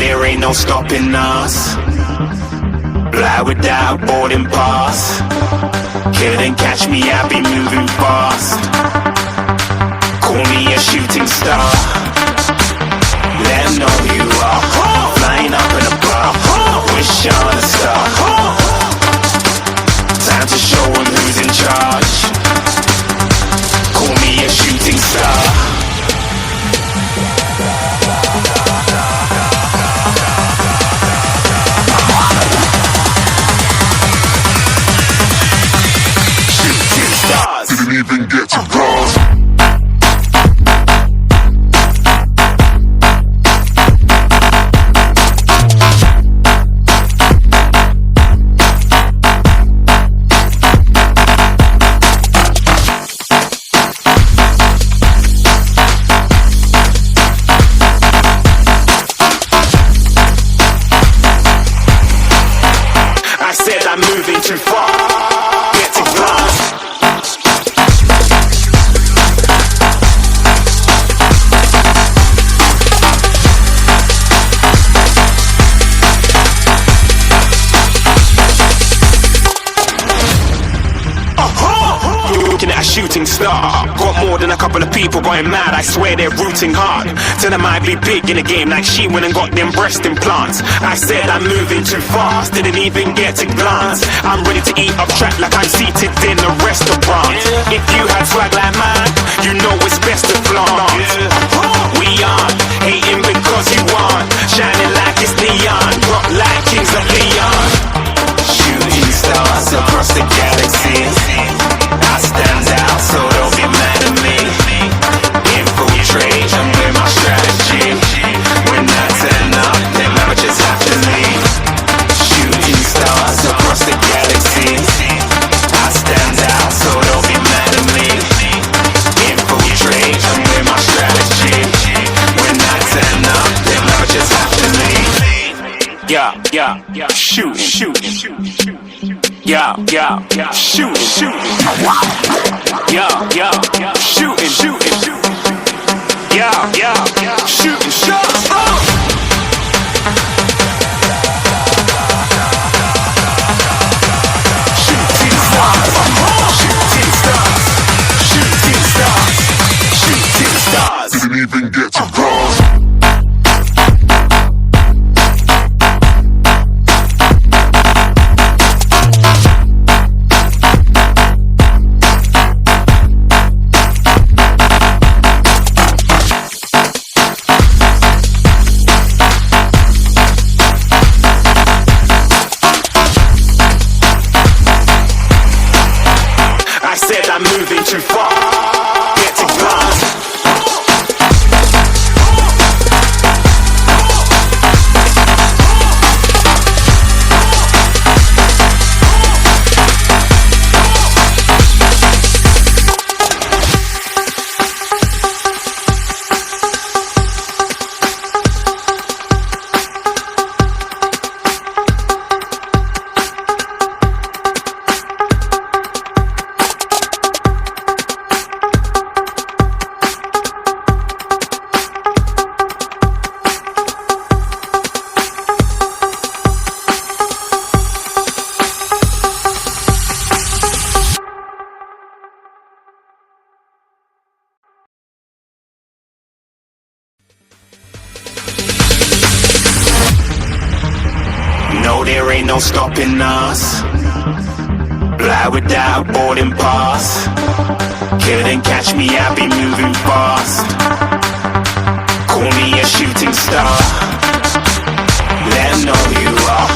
there ain't no stopping us. Fly without boarding pass. Couldn't catch me, I be moving fast. Call me a shooting star. Let 'em know who you are. Flying up in a bar. Wish on a star. Time to show 'em who's in charge. Call me a shooting star. Didn't even get to cross. I said I'm moving too far. Get to glass. Looking at a shooting star. Got more than a couple of people going mad. I swear they're rooting hard. Tell them I'd be big in the game like she went and got them breast implants. I said I'm moving too fast, didn't even get to glance. I'm ready to eat up track like I'm seated in a restaurant. If you had swag like mine, you know it's best to flaunt. We aren't hating because you aren't shining like it's neon, rock like kings of Leon. Shooting stars across the galaxy. I stand out, so don't be mad at me. Infiltrate, I'm with my strategy. When I turn up, them amateurs have to leave. Shooting stars across the galaxy. I stand out, so don't be mad at me. Infiltrate, I'm with my strategy. When I turn up, them amateurs have to leave. Yeah, shooting. Yeah, shooting. Yeah, shooting. Yeah, shooting shots. Shooting stars. Didn't even get to cross. I said I'm moving too far. Get to glass. No, there ain't no stopping us. Fly without boarding pass. Couldn't catch me, I be moving fast. Call me a shooting star. Let 'em know who you are.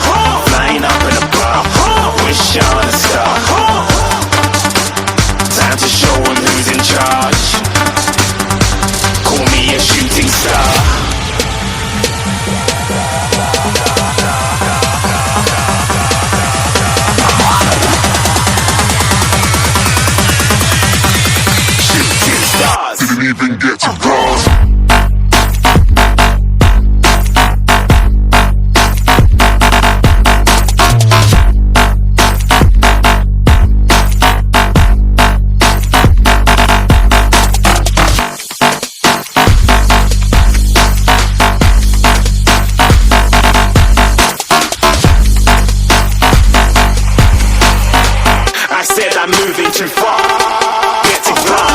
Flying up in a bar. Wish on a star. Time to show 'em who's in charge. Call me a shooting star. Didn't even get to cross. said I'm moving too far. Get to glass.